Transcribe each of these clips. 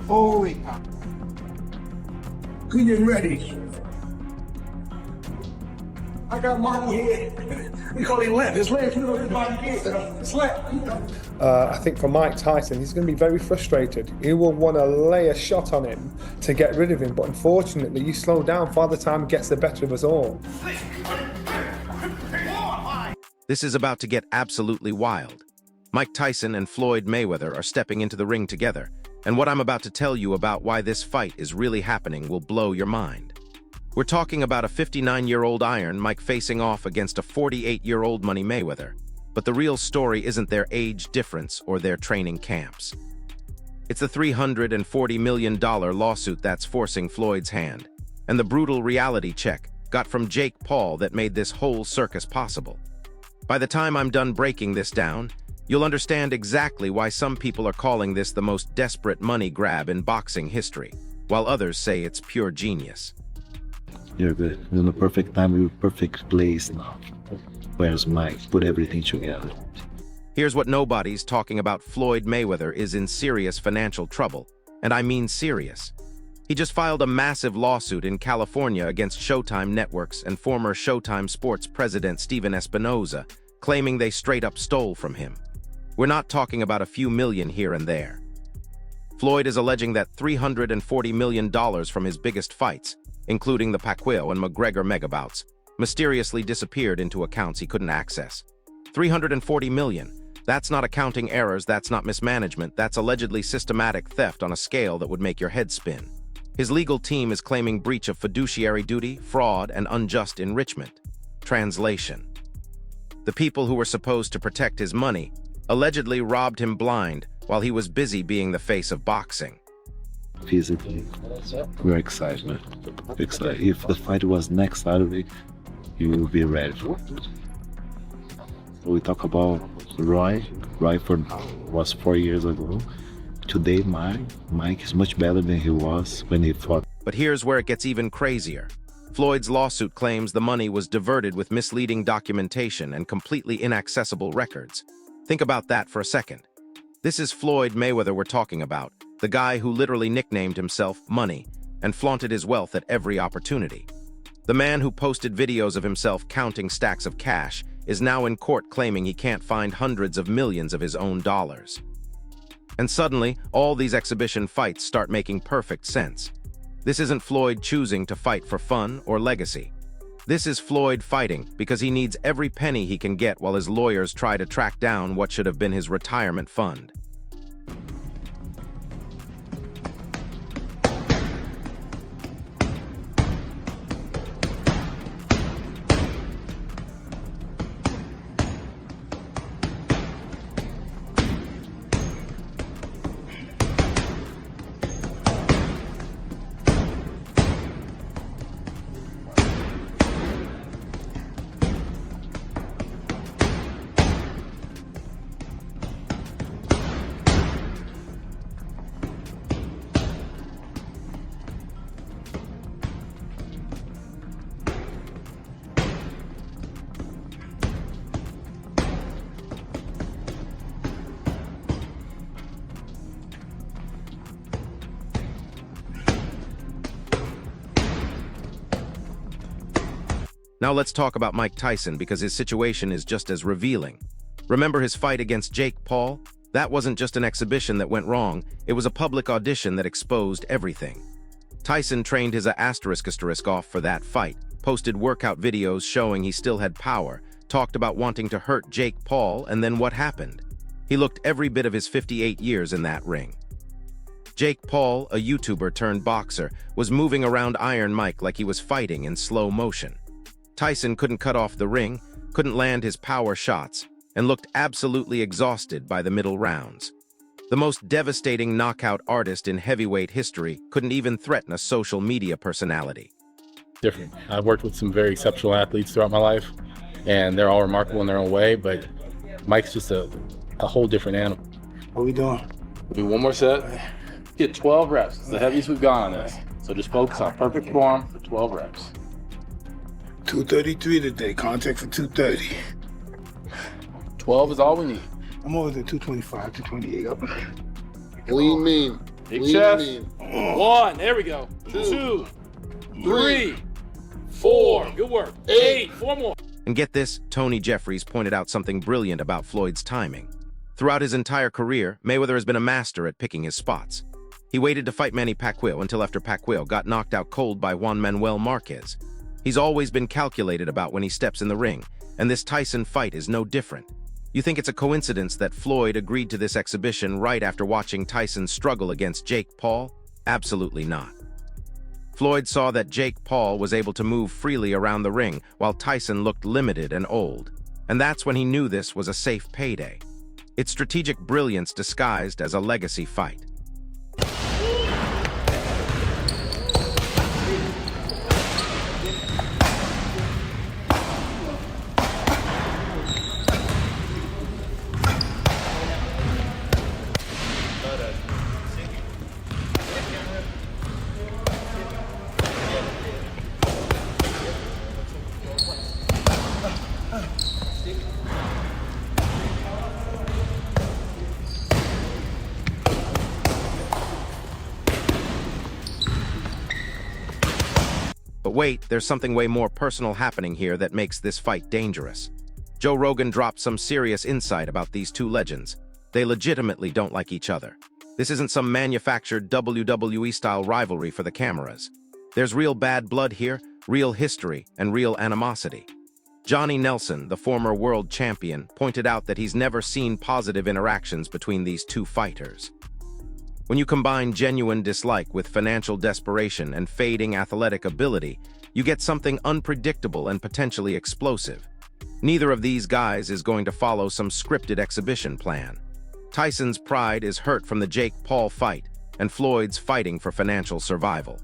Holy cow. Good and ready. I got money here. We call it left. It's left. You know his body here. It's left. I think for Mike Tyson, he's going to be very frustrated. He will want to lay a shot on him to get rid of him, but unfortunately, you slow down. Father Time gets the better of us all. This is about to get absolutely wild. Mike Tyson and Floyd Mayweather are stepping into the ring together, and what I'm about to tell you about why this fight is really happening will blow your mind. We're talking about a 59-year-old Iron Mike facing off against a 48-year-old Money Mayweather, but the real story isn't their age difference or their training camps. It's the $340 million lawsuit that's forcing Floyd's hand, and the brutal reality check got from Jake Paul that made this whole circus possible. By the time I'm done breaking this down, you'll understand exactly why some people are calling this the most desperate money grab in boxing history, while others say it's pure genius. You're good. You're in the perfect time, you're perfect place now. Where's Mike? Put everything together. Here's what nobody's talking about. Floyd Mayweather is in serious financial trouble, and I mean serious. He just filed a massive lawsuit in California against Showtime Networks and former Showtime Sports president Steven Espinoza, claiming they straight up stole from him. We're not talking about a few million here and there. Floyd is alleging that $340 million from his biggest fights, including the Pacquiao and McGregor megabouts, mysteriously disappeared into accounts he couldn't access. $340 million. That's not accounting errors, that's not mismanagement, that's allegedly systematic theft on a scale that would make your head spin. His legal team is claiming breach of fiduciary duty, fraud, and unjust enrichment. Translation: the people who were supposed to protect his money allegedly robbed him blind while he was busy being the face of boxing. Physically, we're excited, man. We're excited. If the fight was next Saturday, you will be ready for it. We talk about Roy was 4 years ago. Today, Mike is much better than he was when he fought. But here's where it gets even crazier. Floyd's lawsuit claims the money was diverted with misleading documentation and completely inaccessible records. Think about that for a second. This is Floyd Mayweather we're talking about, the guy who literally nicknamed himself Money and flaunted his wealth at every opportunity. The man who posted videos of himself counting stacks of cash is now in court claiming he can't find hundreds of millions of his own dollars. And suddenly, all these exhibition fights start making perfect sense. This isn't Floyd choosing to fight for fun or legacy. This is Floyd fighting because he needs every penny he can get while his lawyers try to track down what should have been his retirement fund. Now let's talk about Mike Tyson because his situation is just as revealing. Remember his fight against Jake Paul? That wasn't just an exhibition that went wrong, it was a public audition that exposed everything. Tyson trained his asterisk off for that fight, posted workout videos showing he still had power, talked about wanting to hurt Jake Paul, and then what happened? He looked every bit of his 58 years in that ring. Jake Paul, a YouTuber turned boxer, was moving around Iron Mike like he was fighting in slow motion. Tyson couldn't cut off the ring, couldn't land his power shots, and looked absolutely exhausted by the middle rounds. The most devastating knockout artist in heavyweight history couldn't even threaten a social media personality. Different. I've worked with some very exceptional athletes throughout my life, and they're all remarkable in their own way, but Mike's just a whole different animal. What we doing? We'll do one more set. Get 12 reps. It's the heaviest we've gone on this. So just focus on perfect form for 12 reps. 233 today, contact for 230. 12 is all we need. I'm over there 225, 228 up. Lean mean. Big Lean chest. mean. 1, there we go. 2, 3, 4, good work. 8, 4 more. And get this, Tony Jeffries pointed out something brilliant about Floyd's timing. Throughout his entire career, Mayweather has been a master at picking his spots. He waited to fight Manny Pacquiao until after Pacquiao got knocked out cold by Juan Manuel Marquez. He's always been calculated about when he steps in the ring, and this Tyson fight is no different. You think it's a coincidence that Floyd agreed to this exhibition right after watching Tyson struggle against Jake Paul? Absolutely not. Floyd saw that Jake Paul was able to move freely around the ring while Tyson looked limited and old. And that's when he knew this was a safe payday. It's strategic brilliance disguised as a legacy fight. But wait, there's something way more personal happening here that makes this fight dangerous. Joe Rogan dropped some serious insight about these two legends. They legitimately don't like each other. This isn't some manufactured WWE-style rivalry for the cameras. There's real bad blood here, real history, and real animosity. Johnny Nelson, the former world champion, pointed out that he's never seen positive interactions between these two fighters. When you combine genuine dislike with financial desperation and fading athletic ability, you get something unpredictable and potentially explosive. Neither of these guys is going to follow some scripted exhibition plan. Tyson's pride is hurt from the Jake Paul fight, and Floyd's fighting for financial survival.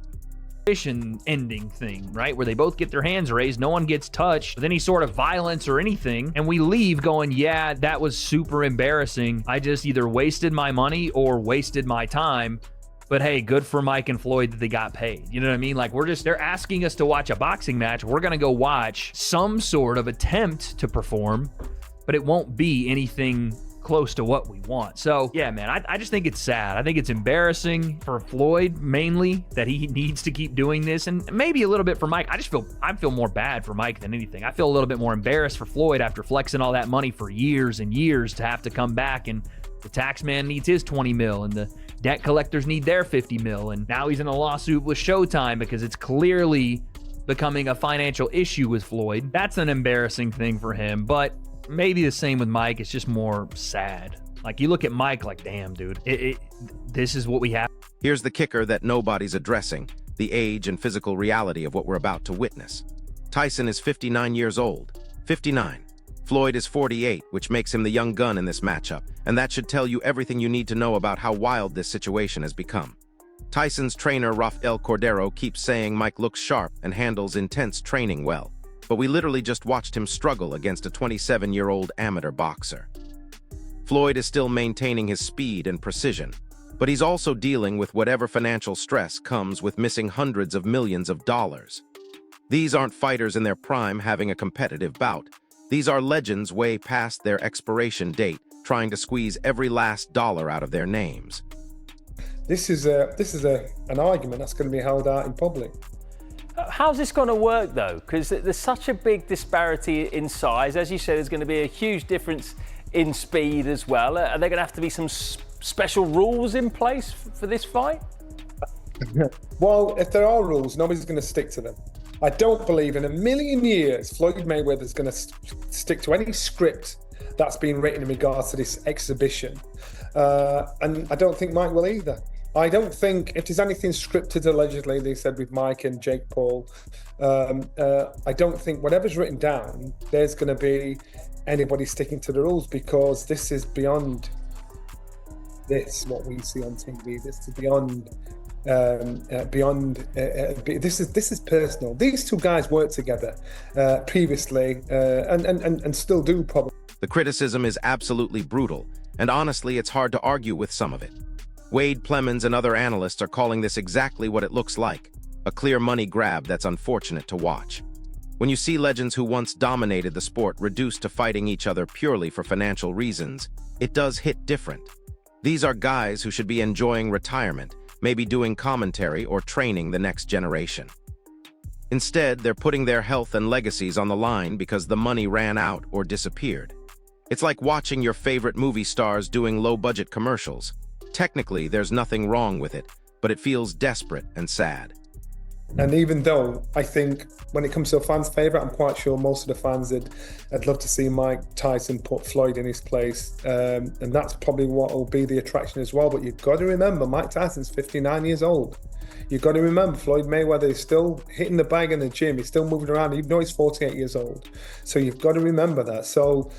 Ending thing, right? Where they both get their hands raised, no one gets touched with any sort of violence or anything, and we leave going, yeah, that was super embarrassing. I just either wasted my money or wasted my time. But hey, good for Mike and Floyd that they got paid. You know what I mean? Like, they're asking us to watch a boxing match. We're gonna go watch some sort of attempt to perform, but it won't be anything close to what we want. So yeah, man, I just think it's sad. I think it's embarrassing for Floyd mainly that he needs to keep doing this, and maybe a little bit for Mike. I feel more bad for Mike than anything. I feel a little bit more embarrassed for Floyd after flexing all that money for years and years to have to come back, and the tax man needs his 20 mil and the debt collectors need their 50 mil, and now he's in a lawsuit with Showtime because it's clearly becoming a financial issue with Floyd. That's an embarrassing thing for him, but maybe the same with Mike. It's just more sad. Like, you look at Mike like, damn, dude, this is what we have. Here's the kicker that nobody's addressing, the age and physical reality of what we're about to witness. Tyson is 59 years old. 59. Floyd is 48, which makes him the young gun in this matchup, and that should tell you everything you need to know about how wild this situation has become. Tyson's trainer, Rafael Cordero, keeps saying Mike looks sharp and handles intense training well, but we literally just watched him struggle against a 27-year-old amateur boxer. Floyd is still maintaining his speed and precision, but he's also dealing with whatever financial stress comes with missing hundreds of millions of dollars. These aren't fighters in their prime having a competitive bout. These are legends way past their expiration date, trying to squeeze every last dollar out of their names. This is an argument that's going to be held out in public. How's this going to work though? Because there's such a big disparity in size. As you said, there's going to be a huge difference in speed as well. Are there going to have to be some special rules in place for this fight? Well, if there are rules, nobody's going to stick to them. I don't believe in a million years Floyd Mayweather is going to stick to any script that's been written in regards to this exhibition. And I don't think Mike will either. I don't think if there's anything scripted, allegedly, they said with Mike and Jake Paul, I don't think whatever's written down, there's going to be anybody sticking to the rules, because this is beyond what we see on TV. This is beyond this is personal. These two guys worked together previously and still do probably. The criticism is absolutely brutal, and honestly, it's hard to argue with some of it. Wade Plemons and other analysts are calling this exactly what it looks like, a clear money grab that's unfortunate to watch. When you see legends who once dominated the sport reduced to fighting each other purely for financial reasons, it does hit different. These are guys who should be enjoying retirement, maybe doing commentary or training the next generation. Instead, they're putting their health and legacies on the line because the money ran out or disappeared. It's like watching your favorite movie stars doing low-budget commercials. Technically, there's nothing wrong with it, but it feels desperate and sad. And even though I think when it comes to a fan's favourite, I'm quite sure most of the fans would love to see Mike Tyson put Floyd in his place. And that's probably what will be the attraction as well. But you've got to remember, Mike Tyson's 59 years old. You've got to remember, Floyd Mayweather is still hitting the bag in the gym. He's still moving around, even though he's 48 years old. So you've got to remember that. So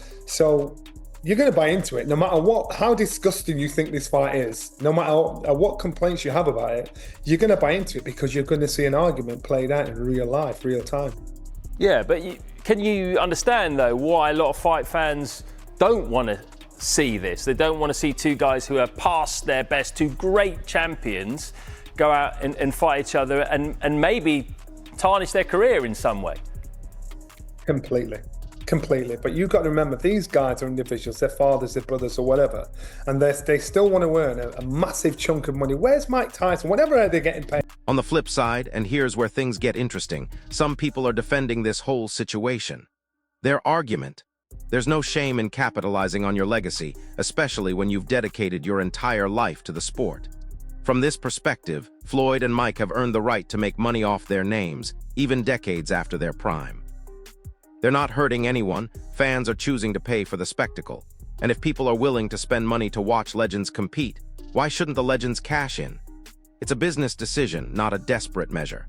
you're going to buy into it, no matter how disgusting you think this fight is, no matter what complaints you have about it, you're going to buy into it because you're going to see an argument played out in real life, real time. Yeah, but can you understand, though, why a lot of fight fans don't want to see this? They don't want to see two guys who are past their best, two great champions, go out and fight each other and maybe tarnish their career in some way. Completely. But you've got to remember, these guys are individuals, their fathers, their brothers, or whatever, and they still want to earn a massive chunk of money. Where's Mike Tyson? Whatever they're getting paid. On the flip side, and here's where things get interesting, some people are defending this whole situation. Their argument: there's no shame in capitalizing on your legacy, especially when you've dedicated your entire life to the sport. From this perspective, Floyd and Mike have earned the right to make money off their names, even decades after their prime. They're not hurting anyone, fans are choosing to pay for the spectacle. And if people are willing to spend money to watch legends compete, why shouldn't the legends cash in? It's a business decision, not a desperate measure.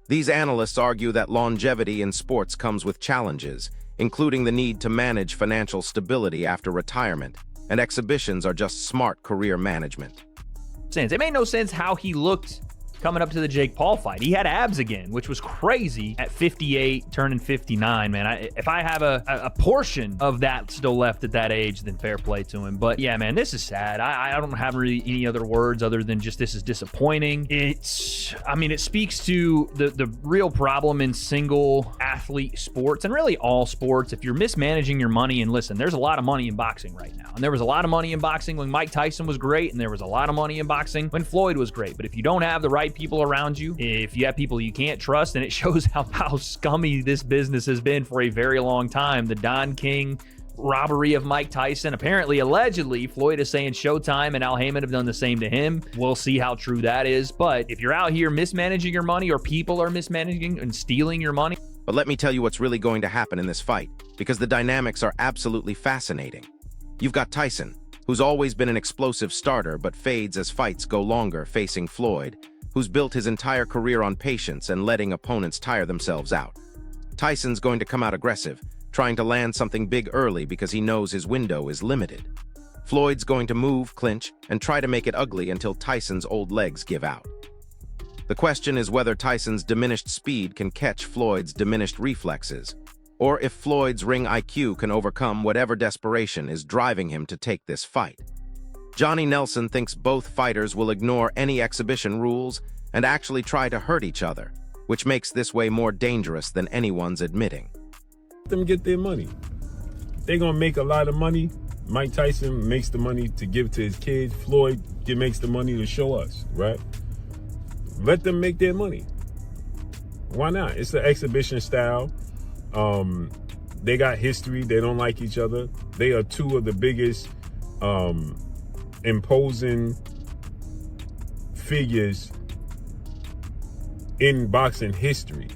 These analysts argue that longevity in sports comes with challenges, including the need to manage financial stability after retirement, and exhibitions are just smart career management. It made no sense how he looked coming up to the Jake Paul fight. He had abs again, which was crazy at 58, turning 59, man. If I have a portion of that still left at that age, then fair play to him. But yeah, man, this is sad. I don't have really any other words other than just this is disappointing. It speaks to the real problem in single athlete sports and really all sports. If you're mismanaging your money, and listen, there's a lot of money in boxing right now. And there was a lot of money in boxing when Mike Tyson was great, and there was a lot of money in boxing when Floyd was great. But if you don't have the right people around you, if you have people you can't trust, and it shows how scummy this business has been for a very long time. The Don King robbery of Mike Tyson. Apparently, allegedly, Floyd is saying Showtime and Al Heyman have done the same to him. We'll see how true that is. But if you're out here mismanaging your money, or people are mismanaging and stealing your money. But let me tell you what's really going to happen in this fight, because the dynamics are absolutely fascinating. You've got Tyson, who's always been an explosive starter but fades as fights go longer, facing Floyd, who's built his entire career on patience and letting opponents tire themselves out. Tyson's going to come out aggressive, trying to land something big early because he knows his window is limited. Floyd's going to move, clinch, and try to make it ugly until Tyson's old legs give out. The question is whether Tyson's diminished speed can catch Floyd's diminished reflexes, or if Floyd's ring IQ can overcome whatever desperation is driving him to take this fight. Johnny Nelson thinks both fighters will ignore any exhibition rules and actually try to hurt each other, which makes this way more dangerous than anyone's admitting. Let them get their money. They're gonna make a lot of money. Mike Tyson makes the money to give to his kids. Floyd makes the money to show us, right? Let them make their money. Why not? It's the exhibition style. They got history. They don't like each other. They are two of the biggest imposing figures in boxing history.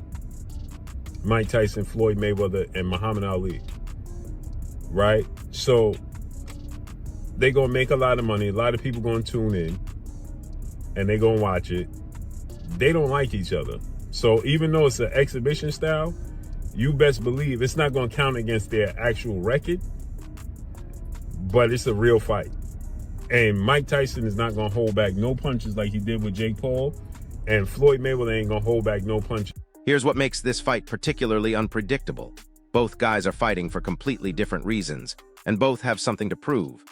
Mike Tyson, Floyd Mayweather, and Muhammad Ali, right? So they're gonna make a lot of money. A lot of people gonna tune in. and they gonna watch it, they don't like each other. So even though it's an exhibition style, you best believe it's not gonna count against their actual record, but it's a real fight. And Mike Tyson is not gonna hold back no punches like he did with Jake Paul, and Floyd Mayweather ain't gonna hold back no punches. Here's what makes this fight particularly unpredictable. Both guys are fighting for completely different reasons, and both have something to prove.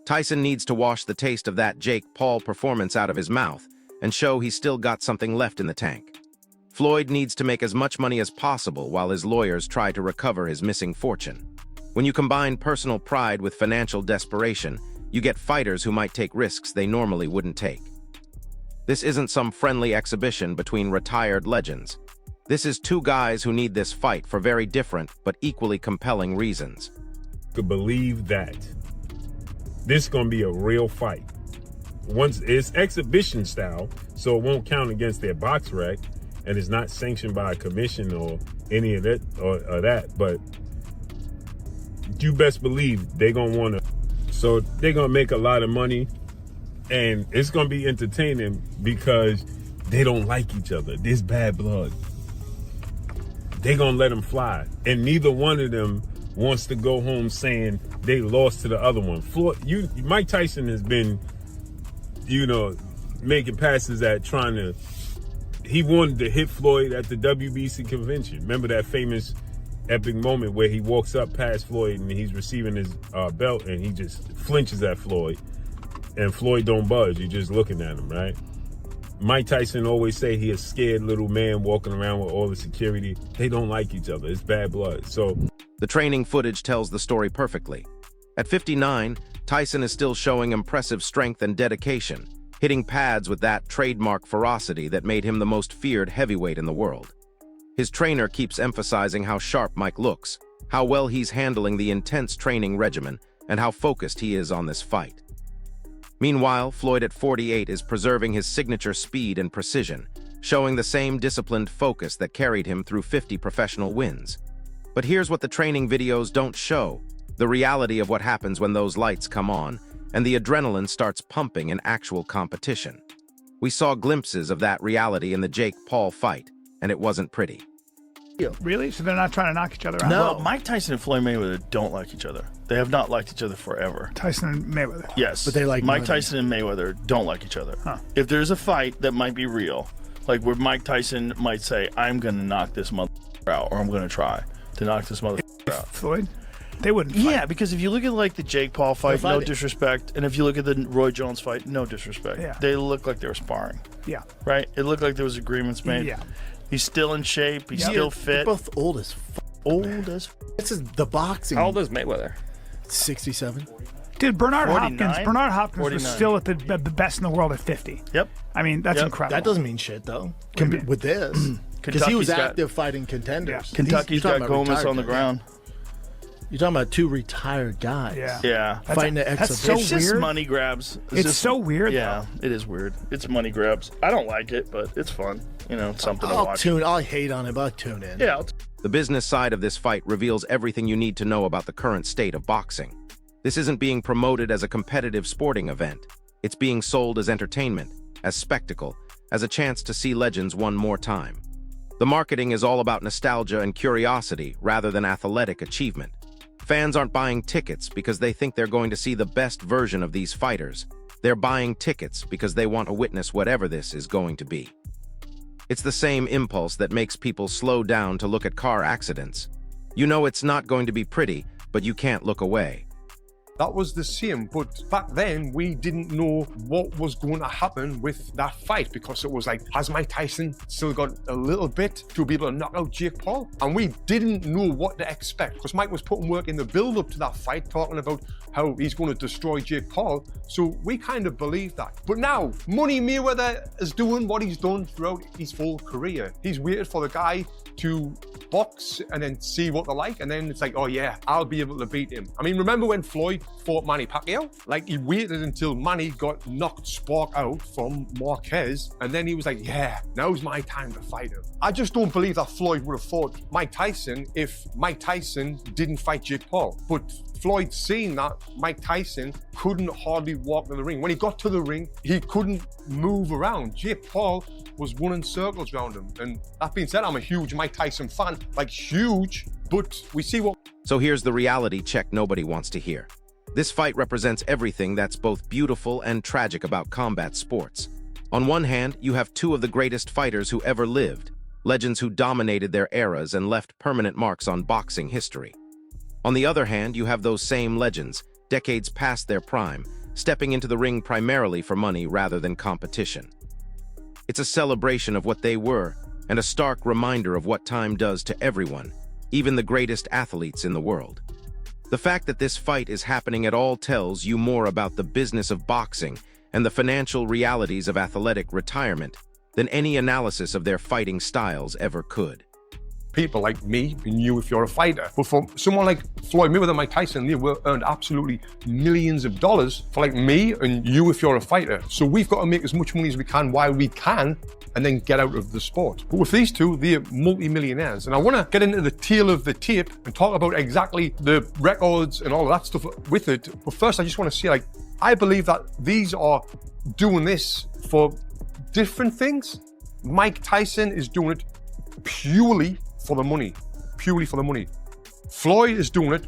Tyson needs to wash the taste of that Jake Paul performance out of his mouth and show he's still got something left in the tank. Floyd needs to make as much money as possible while his lawyers try to recover his missing fortune. When you combine personal pride with financial desperation, you get fighters who might take risks they normally wouldn't take. This isn't some friendly exhibition between retired legends. This is two guys who need this fight for very different but equally compelling reasons. Could believe that this is gonna be a real fight. Once it's exhibition style, so it won't count against their box rec, and it's not sanctioned by a commission or any of that or that. But you best believe they're gonna wanna. So they're gonna make a lot of money, and it's gonna be entertaining because they don't like each other. There's bad blood. They're gonna let them fly, and neither one of them wants to go home saying they lost to the other one. Mike Tyson has been, making passes at trying to. He wanted to hit Floyd at the WBC convention. Remember that famous epic moment where he walks up past Floyd and he's receiving his belt and he just flinches at Floyd, and Floyd don't budge. You're just looking at him, right? Mike Tyson always say he a scared little man walking around with all the security. They don't like each other. It's bad blood. So the training footage tells the story perfectly. At 59, Tyson is still showing impressive strength and dedication, hitting pads with that trademark ferocity that made him the most feared heavyweight in the world. His trainer keeps emphasizing how sharp Mike looks, how well he's handling the intense training regimen, and how focused he is on this fight. Meanwhile, Floyd at 48 is preserving his signature speed and precision, showing the same disciplined focus that carried him through 50 professional wins. But here's what the training videos don't show: the reality of what happens when those lights come on, and the adrenaline starts pumping in actual competition. We saw glimpses of that reality in the Jake Paul fight, and it wasn't pretty. Really? So they're not trying to knock each other out? No, Mike Tyson and Floyd Mayweather don't like each other. They have not liked each other forever. Tyson and Mayweather. Yes. But they like Mike money. Tyson and Mayweather don't like each other. Huh. If there's a fight that might be real, like where Mike Tyson might say, I'm going to knock this motherfucker out, or I'm going to try to knock this motherfucker out. Floyd? They wouldn't fight. Yeah, because if you look at like the Jake Paul fight, They're no fighting. disrespect, and if you look at the Roy Jones fight, no disrespect. Yeah. They look like they were sparring, Yeah. right? It looked like there was agreements made. Yeah. He's still in shape. He's Yeah, still they're fit. both old as Old as This is the boxing. How old is Mayweather? 67. Dude, Bernard 49? Hopkins was 49. still at the best in the world at 50. Yep. I mean, that's Yep. incredible. That doesn't mean shit though. With this, because he was Kentucky's got- active fighting contenders. Kentucky's You're got talking about Gomez retired on the guys. ground. You're talking about two retired guys. Yeah. Yeah. Fighting the that's exhibition. so It's just weird. money grabs. It's just- so weird, Yeah, it is weird. It's money grabs. I don't like it, but it's fun. It's something to watch. I'll hate on it, but I'll tune in. Yeah. The business side of this fight reveals everything you need to know about the current state of boxing. This isn't being promoted as a competitive sporting event. It's being sold as entertainment, as spectacle, as a chance to see legends one more time. The marketing is all about nostalgia and curiosity rather than athletic achievement. Fans aren't buying tickets because they think they're going to see the best version of these fighters. They're buying tickets because they want to witness whatever this is going to be. It's the same impulse that makes people slow down to look at car accidents. You know it's not going to be pretty, but you can't look away. That was the same, but back then we didn't know what was going to happen with that fight, because it was like, has Mike Tyson still got a little bit to be able to knock out Jake Paul? And we didn't know what to expect, because Mike was putting work in the build-up to that fight, talking about how he's going to destroy Jake Paul. So we kind of believed that. But now, Money Mayweather is doing what he's done throughout his full career. He's waited for the guy to box and then see what they're like, and then it's like, oh yeah, I'll be able to beat him. I mean, remember when Floyd fought Manny Pacquiao. Like, he waited until Manny got knocked spark out from Marquez, and then he was like, yeah, now's my time to fight him. I just don't believe that Floyd would have fought Mike Tyson if Mike Tyson didn't fight Jake Paul. But Floyd seen that Mike Tyson couldn't hardly walk to the ring. When he got to the ring, he couldn't move around. Jake Paul was running circles around him. And that being said, I'm a huge Mike Tyson fan, like huge, but we see what... So here's the reality check nobody wants to hear. This fight represents everything that's both beautiful and tragic about combat sports. On one hand, you have two of the greatest fighters who ever lived, legends who dominated their eras and left permanent marks on boxing history. On the other hand, you have those same legends, decades past their prime, stepping into the ring primarily for money rather than competition. It's a celebration of what they were, and a stark reminder of what time does to everyone, even the greatest athletes in the world. The fact that this fight is happening at all tells you more about the business of boxing and the financial realities of athletic retirement than any analysis of their fighting styles ever could. People like me and you if you're a fighter. But for someone like Floyd Mayweather and Mike Tyson, they will earn absolutely millions of dollars for like me and you if you're a fighter. So we've got to make as much money as we can while we can and then get out of the sport. But with these two, they're multi-millionaires. And I want to get into the tail of the tape and talk about exactly the records and all of that stuff with it. But first, I just want to say, like, I believe that these are doing this for different things. Mike Tyson is doing it purely for the money, purely for the money. Floyd is doing it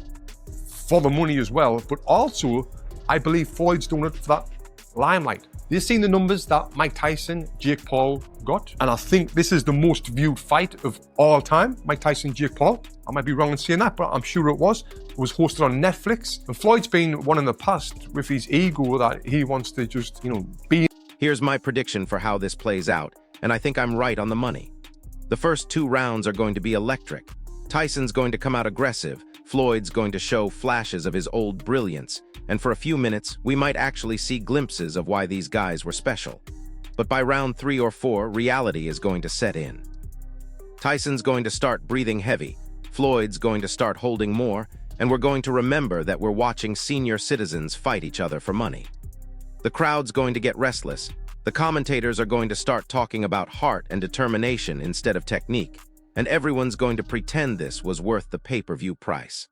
for the money as well, but also I believe Floyd's doing it for that limelight. They've seen the numbers that Mike Tyson, Jake Paul got, and I think this is the most viewed fight of all time, Mike Tyson, Jake Paul. I might be wrong in saying that, but I'm sure it was. It was hosted on Netflix, and Floyd's been one in the past with his ego that he wants to just, be. Here's my prediction for how this plays out, and I think I'm right on the money. The first 2 rounds are going to be electric. Tyson's going to come out aggressive, Floyd's going to show flashes of his old brilliance, and for a few minutes, we might actually see glimpses of why these guys were special. But by round 3 or 4, reality is going to set in. Tyson's going to start breathing heavy, Floyd's going to start holding more, and we're going to remember that we're watching senior citizens fight each other for money. The crowd's going to get restless. The commentators are going to start talking about heart and determination instead of technique, and everyone's going to pretend this was worth the pay-per-view price.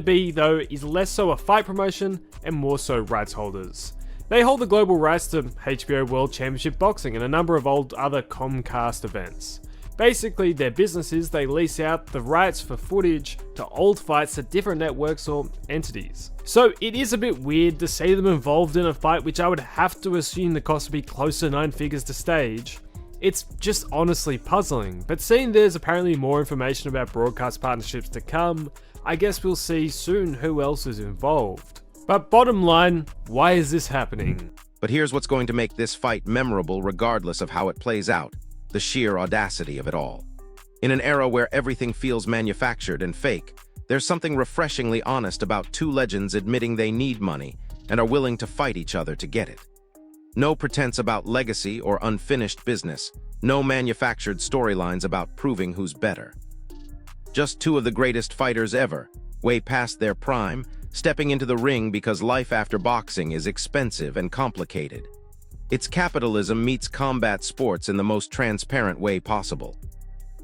B, though, is less so a fight promotion and more so rights holders. They hold the global rights to HBO World Championship Boxing and a number of other Comcast events. Basically, their business is they lease out the rights for footage to old fights to different networks or entities. So it is a bit weird to see them involved in a fight which I would have to assume the cost would be close to 9 figures to stage. It's just honestly puzzling, but seeing there's apparently more information about broadcast partnerships to come, I guess we'll see soon who else is involved. But bottom line, why is this happening? But here's what's going to make this fight memorable regardless of how it plays out. The sheer audacity of it all. In an era where everything feels manufactured and fake, there's something refreshingly honest about 2 legends admitting they need money and are willing to fight each other to get it. No pretense about legacy or unfinished business, no manufactured storylines about proving who's better. Just 2 of the greatest fighters ever, way past their prime, stepping into the ring because life after boxing is expensive and complicated. It's capitalism meets combat sports in the most transparent way possible.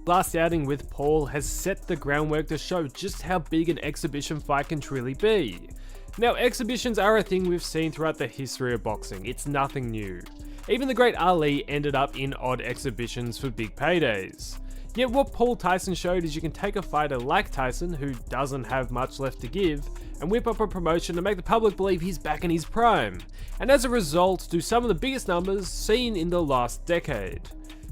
Last outing with Paul has set the groundwork to show just how big an exhibition fight can truly be. Now, exhibitions are a thing we've seen throughout the history of boxing, it's nothing new. Even the great Ali ended up in odd exhibitions for big paydays. Yet what Paul Tyson showed is you can take a fighter like Tyson, who doesn't have much left to give, and whip up a promotion to make the public believe he's back in his prime, and as a result do some of the biggest numbers seen in the last decade.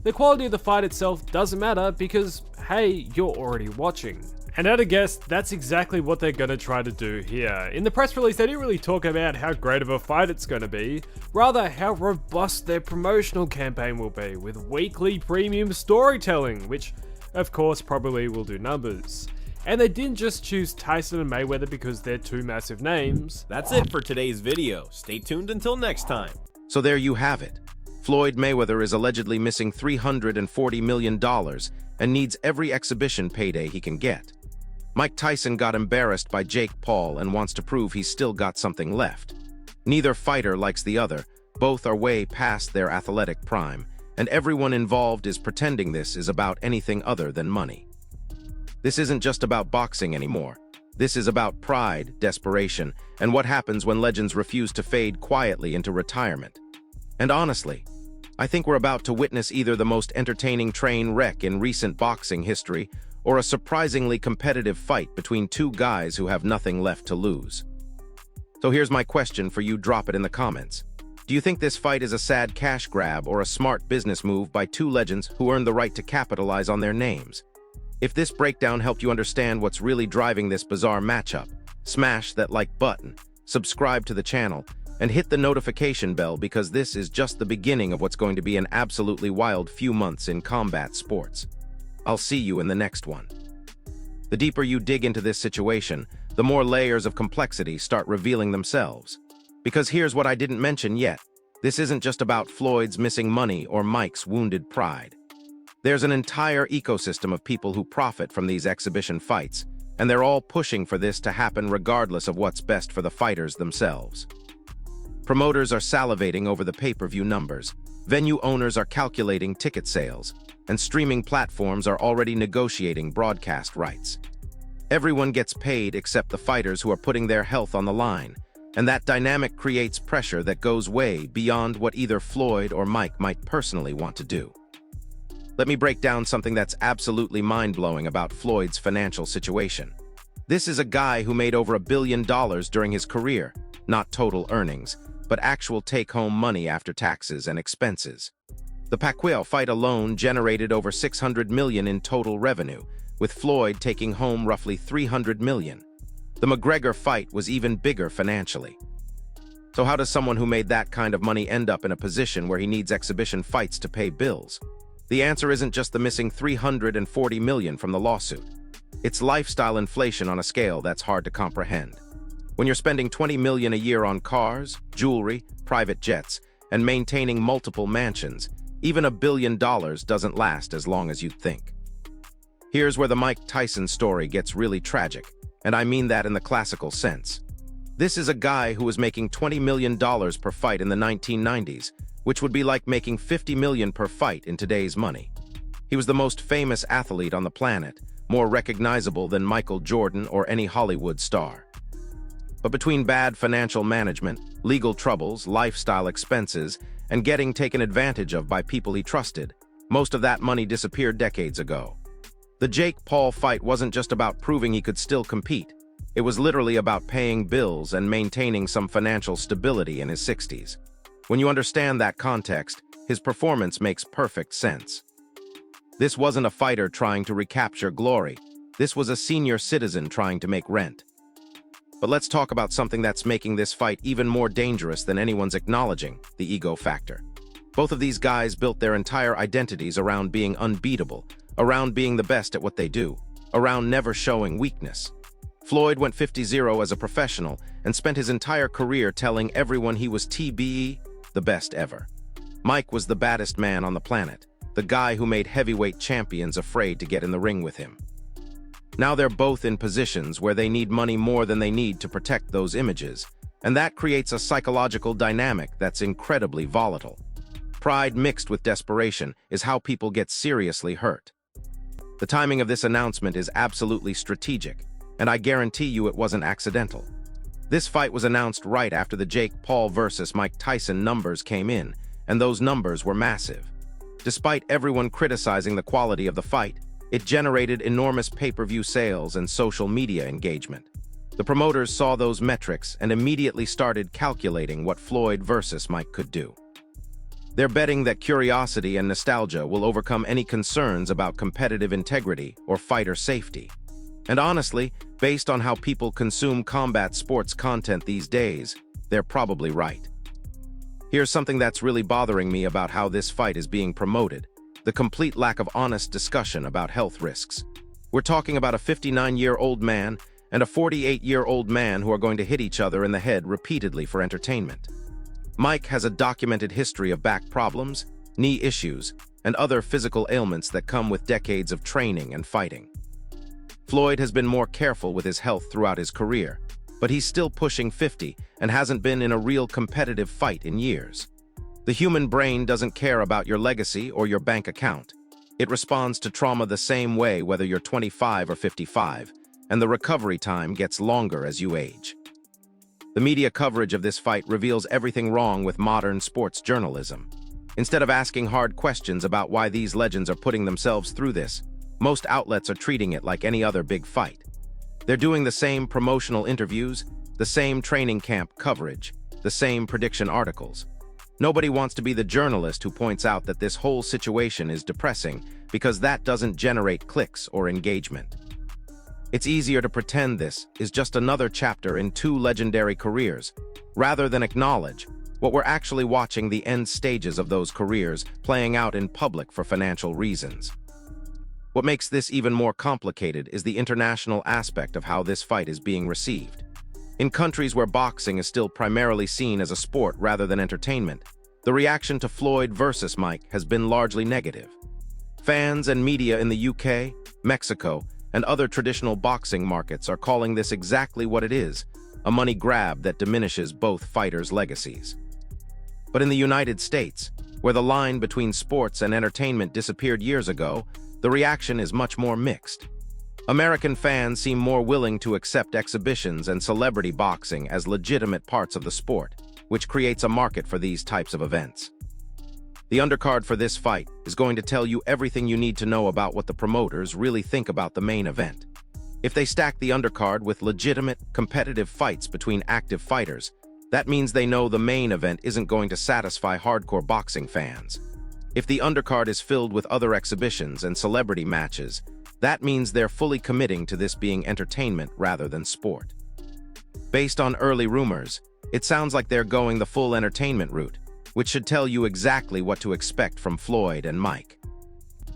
The quality of the fight itself doesn't matter because, hey, you're already watching. And at a guess, that's exactly what they're going to try to do here. In the press release, they didn't really talk about how great of a fight it's going to be, rather how robust their promotional campaign will be, with weekly premium storytelling, which of course probably will do numbers. And they didn't just choose Tyson and Mayweather because they're 2 massive names. That's it for today's video. Stay tuned until next time. So there you have it. Floyd Mayweather is allegedly missing $340 million and needs every exhibition payday he can get. Mike Tyson got embarrassed by Jake Paul and wants to prove he's still got something left. Neither fighter likes the other, both are way past their athletic prime, and everyone involved is pretending this is about anything other than money. This isn't just about boxing anymore. This is about pride, desperation, and what happens when legends refuse to fade quietly into retirement. And honestly, I think we're about to witness either the most entertaining train wreck in recent boxing history or a surprisingly competitive fight between two guys who have nothing left to lose. So here's my question for you, drop it in the comments. Do you think this fight is a sad cash grab or a smart business move by two legends who earned the right to capitalize on their names? If this breakdown helped you understand what's really driving this bizarre matchup, smash that like button, subscribe to the channel, and hit the notification bell because this is just the beginning of what's going to be an absolutely wild few months in combat sports. I'll see you in the next one. The deeper you dig into this situation, the more layers of complexity start revealing themselves. Because here's what I didn't mention yet. This isn't just about Floyd's missing money or Mike's wounded pride. There's an entire ecosystem of people who profit from these exhibition fights, and they're all pushing for this to happen regardless of what's best for the fighters themselves. Promoters are salivating over the pay-per-view numbers, venue owners are calculating ticket sales, and streaming platforms are already negotiating broadcast rights. Everyone gets paid except the fighters who are putting their health on the line, and that dynamic creates pressure that goes way beyond what either Floyd or Mike might personally want to do. Let me break down something that's absolutely mind-blowing about Floyd's financial situation. This is a guy who made over $1 billion during his career, not total earnings, but actual take-home money after taxes and expenses. The Pacquiao fight alone generated over $600 million in total revenue, with Floyd taking home roughly $300 million. The McGregor fight was even bigger financially. So how does someone who made that kind of money end up in a position where he needs exhibition fights to pay bills? The answer isn't just the missing $340 million from the lawsuit. It's lifestyle inflation on a scale that's hard to comprehend. When you're spending $20 million a year on cars, jewelry, private jets, and maintaining multiple mansions, even $1 billion doesn't last as long as you'd think. Here's where the Mike Tyson story gets really tragic, and I mean that in the classical sense. This is a guy who was making $20 million per fight in the 1990s, which would be like making $50 million per fight in today's money. He was the most famous athlete on the planet, more recognizable than Michael Jordan or any Hollywood star. But between bad financial management, legal troubles, lifestyle expenses, and getting taken advantage of by people he trusted, most of that money disappeared decades ago. The Jake Paul fight wasn't just about proving he could still compete. It was literally about paying bills and maintaining some financial stability in his 60s. When you understand that context, his performance makes perfect sense. This wasn't a fighter trying to recapture glory. This was a senior citizen trying to make rent. But let's talk about something that's making this fight even more dangerous than anyone's acknowledging, the ego factor. Both of these guys built their entire identities around being unbeatable, around being the best at what they do, around never showing weakness. Floyd went 50-0 as a professional and spent his entire career telling everyone he was TBE, the best ever. Mike was the baddest man on the planet, the guy who made heavyweight champions afraid to get in the ring with him. Now they're both in positions where they need money more than they need to protect those images, and that creates a psychological dynamic that's incredibly volatile. Pride mixed with desperation is how people get seriously hurt. The timing of this announcement is absolutely strategic, and I guarantee you it wasn't accidental. This fight was announced right after the Jake Paul versus Mike Tyson numbers came in, and those numbers were massive. Despite everyone criticizing the quality of the fight, it generated enormous pay-per-view sales and social media engagement. The promoters saw those metrics and immediately started calculating what Floyd versus Mike could do. They're betting that curiosity and nostalgia will overcome any concerns about competitive integrity or fighter safety. And honestly, based on how people consume combat sports content these days, they're probably right. Here's something that's really bothering me about how this fight is being promoted: the complete lack of honest discussion about health risks. We're talking about a 59-year-old man and a 48-year-old man who are going to hit each other in the head repeatedly for entertainment. Mike has a documented history of back problems, knee issues, and other physical ailments that come with decades of training and fighting. Floyd has been more careful with his health throughout his career, but he's still pushing 50 and hasn't been in a real competitive fight in years. The human brain doesn't care about your legacy or your bank account. It responds to trauma the same way whether you're 25 or 55, and the recovery time gets longer as you age. The media coverage of this fight reveals everything wrong with modern sports journalism. Instead of asking hard questions about why these legends are putting themselves through this, most outlets are treating it like any other big fight. They're doing the same promotional interviews, the same training camp coverage, the same prediction articles. Nobody wants to be the journalist who points out that this whole situation is depressing because that doesn't generate clicks or engagement. It's easier to pretend this is just another chapter in two legendary careers, rather than acknowledge what we're actually watching the end stages of those careers playing out in public for financial reasons. What makes this even more complicated is the international aspect of how this fight is being received. In countries where boxing is still primarily seen as a sport rather than entertainment, the reaction to Floyd versus Mike has been largely negative. Fans and media in the UK, Mexico, and other traditional boxing markets are calling this exactly what it is, a money grab that diminishes both fighters' legacies. But in the United States, where the line between sports and entertainment disappeared years ago, the reaction is much more mixed. American fans seem more willing to accept exhibitions and celebrity boxing as legitimate parts of the sport, which creates a market for these types of events. The undercard for this fight is going to tell you everything you need to know about what the promoters really think about the main event. If they stack the undercard with legitimate, competitive fights between active fighters, that means they know the main event isn't going to satisfy hardcore boxing fans. If the undercard is filled with other exhibitions and celebrity matches, that means they're fully committing to this being entertainment rather than sport. Based on early rumors, it sounds like they're going the full entertainment route, which should tell you exactly what to expect from Floyd and Mike.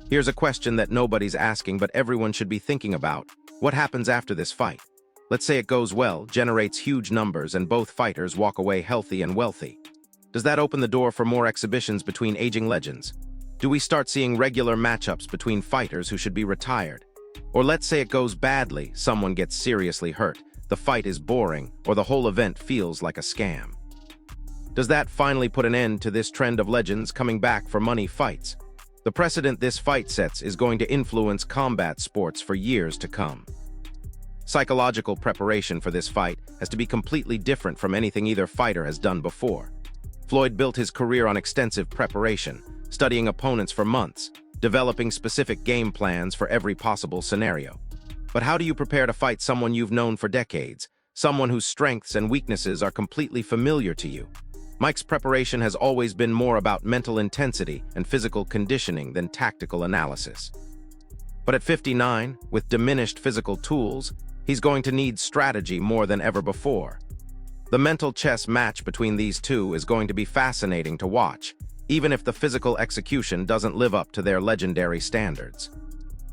Here's a question that nobody's asking but everyone should be thinking about. What happens after this fight? Let's say it goes well, generates huge numbers, and both fighters walk away healthy and wealthy. Does that open the door for more exhibitions between aging legends? Do we start seeing regular matchups between fighters who should be retired? Or let's say it goes badly, someone gets seriously hurt, the fight is boring, or the whole event feels like a scam. Does that finally put an end to this trend of legends coming back for money fights? The precedent this fight sets is going to influence combat sports for years to come. Psychological preparation for this fight has to be completely different from anything either fighter has done before. Floyd built his career on extensive preparation, studying opponents for months, developing specific game plans for every possible scenario. But how do you prepare to fight someone you've known for decades, someone whose strengths and weaknesses are completely familiar to you? Mike's preparation has always been more about mental intensity and physical conditioning than tactical analysis. But at 59, with diminished physical tools, he's going to need strategy more than ever before. The mental chess match between these two is going to be fascinating to watch, even if the physical execution doesn't live up to their legendary standards.